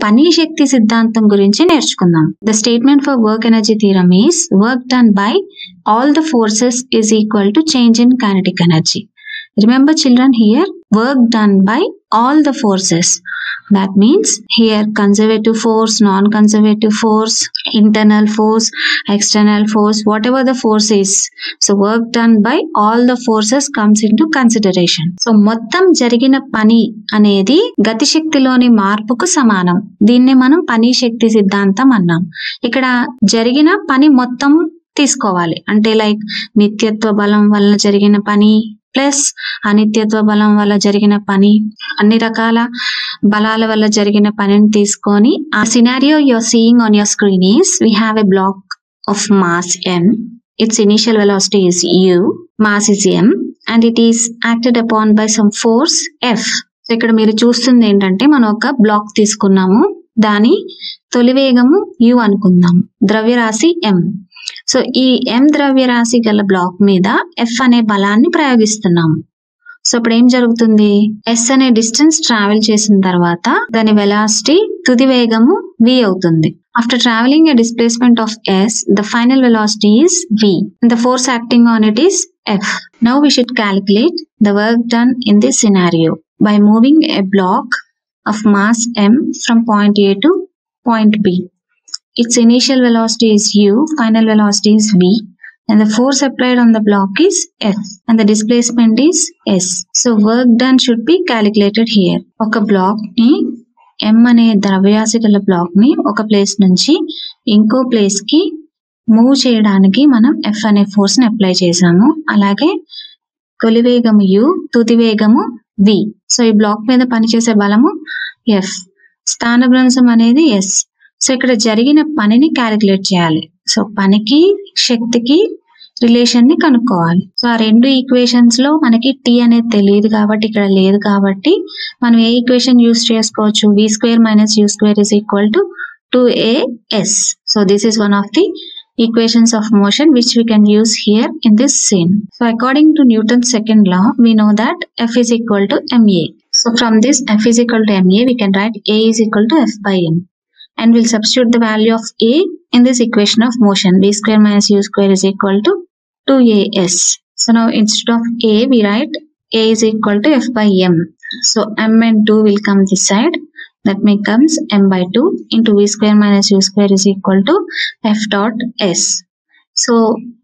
పని శక్తి సిద్ధాంతం గురించి నేర్చుకుందాం. The statement for work energy theorem is work done by all the forces is equal to change in kinetic energy. Remember children, here work done by all the forces. That means here conservative force, non-conservative force, internal force, external force, whatever the force is. So work done by all the forces comes into consideration. So మొత్తం జరిగిన పని అనేది గతి శక్తిలోని మార్పుకు సమానం. దీన్నే మనం పని శక్తి సిద్ధాంతం అన్నాం. ఇక్కడ జరిగిన పని మొత్తం తీసుకోవాలి. అంటే లైక్ నిత్యత్వ బలం వల్ల జరిగిన పని ప్లస్ అనిత్యత్వ బలం వల్ల జరిగిన పని, అన్ని రకాల బలాల వల్ల జరిగిన పనిని తీసుకొని ఆ scenario you're seeing on your screen is we have a block of mass m. Its initial velocity is u, mass is m and it is acted upon by some force f. So ఇక్కడ మీరు చూస్తుంది ఏంటంటే మనం ఒక black తీసుకున్నాము, దాని తొలి వేగము u అనుకుందాం, ద్రవ్యరాశి m. సో ఈ m ద్రవ్యరాశి గల బ్లాక్ మీద f అనే బలాన్ని ప్రయోగిస్తున్నాము. సో ఇప్పుడు ఏం జరుగుతుంది, s అనే డిస్టెన్స్ ట్రావెల్ చేసిన తర్వాత దాని వెలాసిటీ తుది వేగము v అవుతుంది. After travelling a displacement of s, the final velocity is v and the force acting on it is f. Now we should calculate the work done in this scenario by moving a block of mass m from point A to point B. Its initial velocity is u, final velocity is v, and the force applied on the block is f, and the displacement is s. So work done should be calculated here. ఒక black ని m అనే ద్రవ్యరాశి గల black ని ఒక place నుంచి ఇంకో place కి మూవ్ చేయడానికి మనం f అనే ఫోర్స్ ని అప్లై చేసాము. అలాగే తొలి వేగము u, తుది వేగము v. సో ఈ బ్లాక్ మీద పనిచేసే బలము f, స్థానభ్రంశం అనేది s. సో ఇక్కడ జరిగిన పనిని క్యాలిక్యులేట్ చేయాలి. సో పనికి శక్తికి రిలేషన్ ని కనుక్కోవాలి. సో ఆ రెండు ఈక్వేషన్స్ లో మనకి t అనేది తెలియదు కాబట్టి, ఇక్కడ లేదు కాబట్టి మనం ఏ ఈక్వేషన్ యూస్ చేసుకోవచ్చు, v² - u² is equal to 2as. So this is one of the equations of motion which we can use here in this scene. So according to Newton's second law, we know that F is equal to ma. So from this F is equal to ma, we can write A is equal to F by m. And we'll substitute the value of A in this equation of motion. v² - u² is equal to 2as. So now instead of A, we write A is equal to F by m. So m and 2 will come this side. That becomes m by 2 into v² - u² is equal to F dot s. So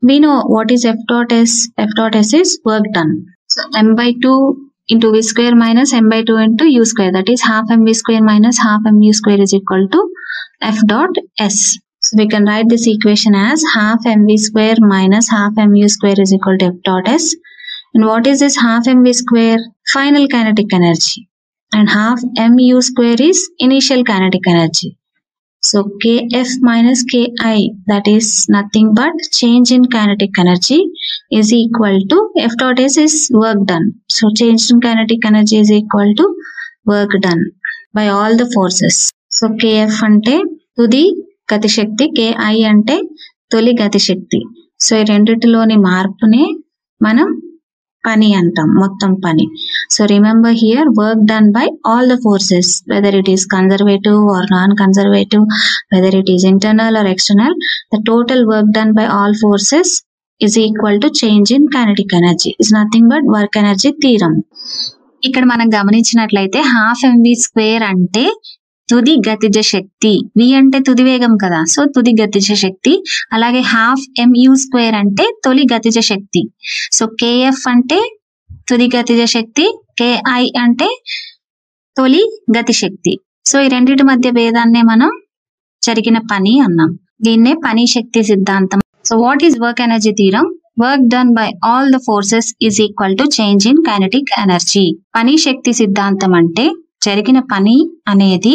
we know what is F dot s. F dot s is work done. So m by 2 into v² minus m by 2 into u², that is half mv² minus half mu² is equal to F dot s. So we can write this equation as half mv² minus half mu² is equal to F dot s. And what is this half mv²? Final kinetic energy. And half mu² is initial kinetic energy. So kf minus ki, that is nothing but change in kinetic energy, is equal to F dot s is work done. So change in kinetic energy is equal to work done by all the forces. So kf ante తుది గతి శక్తి, ki అంటే తొలి గతి శక్తి. So ఈ రెండిటిలోని మార్పునే మనం పని అంటాం, మొత్తం పని. So remember here work done by all the forces, whether it is conservative or non conservative, whether it is internal or external, the total work done by all ఫోర్సెస్ is equal to change in kinetic energy. Is nothing but work energy theorem. ఇక్కడ మనం గమనించినట్లయితే half mv² అంటే తుది గతిజ శక్తి, v అంటే తుది వేగం కదా, సో తుది గతిజ శక్తి. అలాగే హాఫ్ mu² అంటే తొలి గతిజ శక్తి. సో kf అంటే తుది గతిజ శక్తి, ki అంటే తొలి గతి శక్తి. సో ఈ రెండింటి మధ్య భేదాన్నే మనం జరిగిన పని అన్నాం. దీన్నే పని శక్తి సిద్ధాంతం. So what is work energy theorem? Work done by all the forces is equal to change in kinetic energy. పని శక్తి సిద్ధాంతం అంటే జరిగిన పని అనేది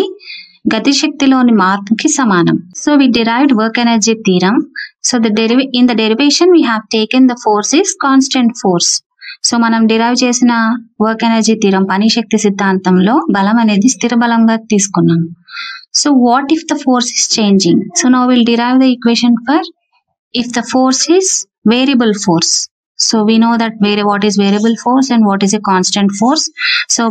గతి శక్తిలోని మార్పుకి సమానం. So we derived work energy theorem. So in the derivation we have taken the force is constant force. So మనం డిరైవ్ చేసిన వర్క్ ఎనర్జీ థియరం పని శక్తి సిద్ధాంతంలో బలం అనేది స్థిర బలంగా తీసుకున్నాం. So what if the force is changing? So now will derive the equation for if the force is variable force. So we know that what is variable force and what is a constant force. So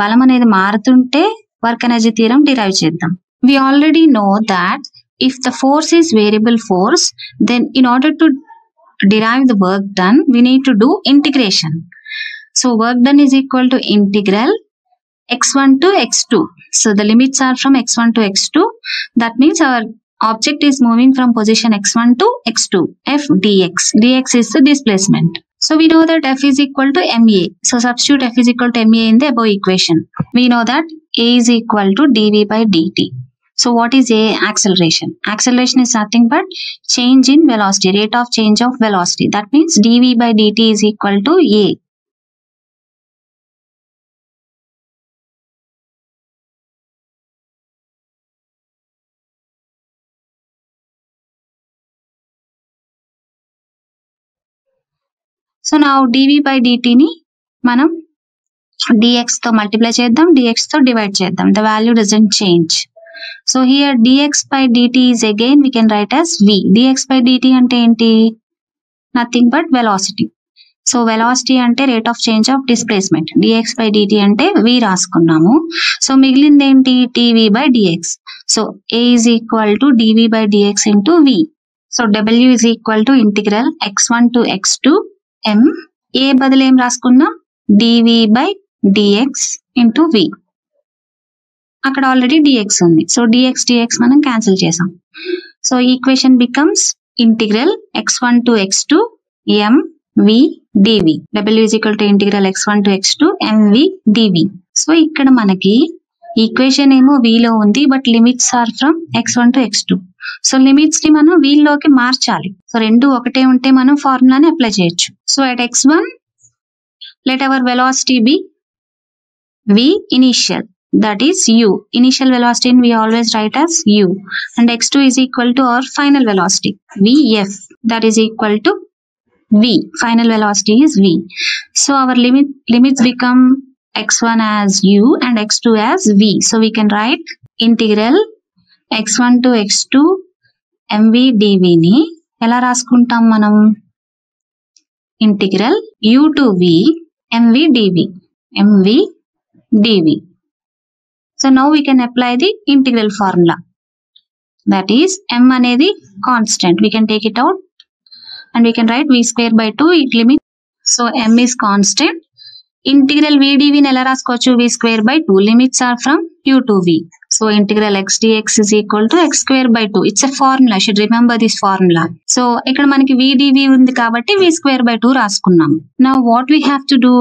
balam anedi maarutunte work energy theorem derive cheddam. We already know that if the force is variable force, then in order to derive the work done, we need to do integration. So work done is equal to integral x1 to x2. So the limits are from x1 to x2. That means our object is moving from position x1 to x2. F dx. Dx is the displacement. So we know that F is equal to ma. So substitute F is equal to ma in the above equation. We know that A is equal to dv by dt. So what is A? Acceleration. Acceleration is nothing but change in velocity, rate of change of velocity. That means dv by dt is equal to A. So now dv by dt ni manam dx తో multiply చేద్దాం, dx తో divide చేద్దాం. The value doesn't change. So here dx by dt is again we can write as v. dx by dt అంటే ఏంటి? Nothing but velocity. So velocity అంటే rate of change of displacement. dx by dt అంటే v రాసుకున్నాము. So మిగిలింది ఏంటి? dv by dx. So A is equal to dv by dx into v. So w is equal to integral x1 to x2 m. A బదులు ఏం రాసుకున్నాం? dv by dx into v. అక్కడ already dx ఉంది. So dx మనం cancel చేసాం. So equation becomes integral x1 to x2 m v dv. w is equal to integral x1 to x2 m v dv. So ఇక్కడ మనకి equation ఏమో v లో ఉంది, but limits are from x1 to x2. So limits ని మనం v లోకి మార్చాలి. So రెండు ఒకటే ఉంటే మనం ఫార్ములాని అప్లై చేయొచ్చు. So at x1 let our velocity be v initial, that is u. Initial velocity we always write as u, and x2 is equal to our final velocity vf, that is equal to v. Final velocity is v. So our limits become x1 as u and x2 as v. So we can write integral x1 to x2 mv dv ని ఎలా రాసుకుంటాం మనం? Integral u to v mv dv. mv dv. So now we can apply the integral formula. That is m అనేది constant. We can take it out and we can write v square by 2. It limit. So m is constant. Integral v dv ని ఎలా రాసుకోవచ్చు? v square by 2. Limits are from u to v. So integral x dx is equal to x square by 2. It's a formula. Should remember this formula. So ఇక్కడ మనకి v dv ఉంది కాబట్టి v square by 2 రాసుకున్నాం. Now what we have to do?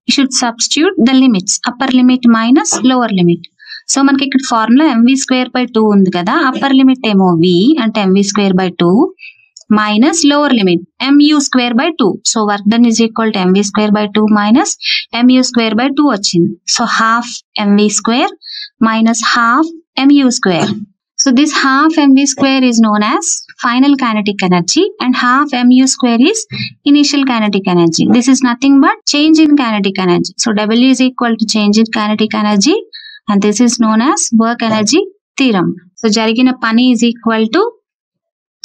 We should substitute the limits. Upper limit minus lower limit. So మనకి ఇక్కడ formula mv square by 2 ఉంది కదా. Upper limit ఏమో v అంటే mv square by 2 minus lower limit mu square by 2. So work done is equal to mv square by 2 minus mu square by 2 వచ్చింది. So half mv square minus half mu square. So this half mv square is known as final kinetic energy and half mu square is initial kinetic energy. This is nothing but change in kinetic energy. So W is equal to change in kinetic energy and this is known as work energy theorem. So జరిగిన పని is equal to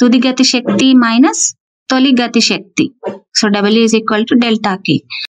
తుది గతి శక్తి minus తొలి గతి శక్తి. So W is equal to delta K.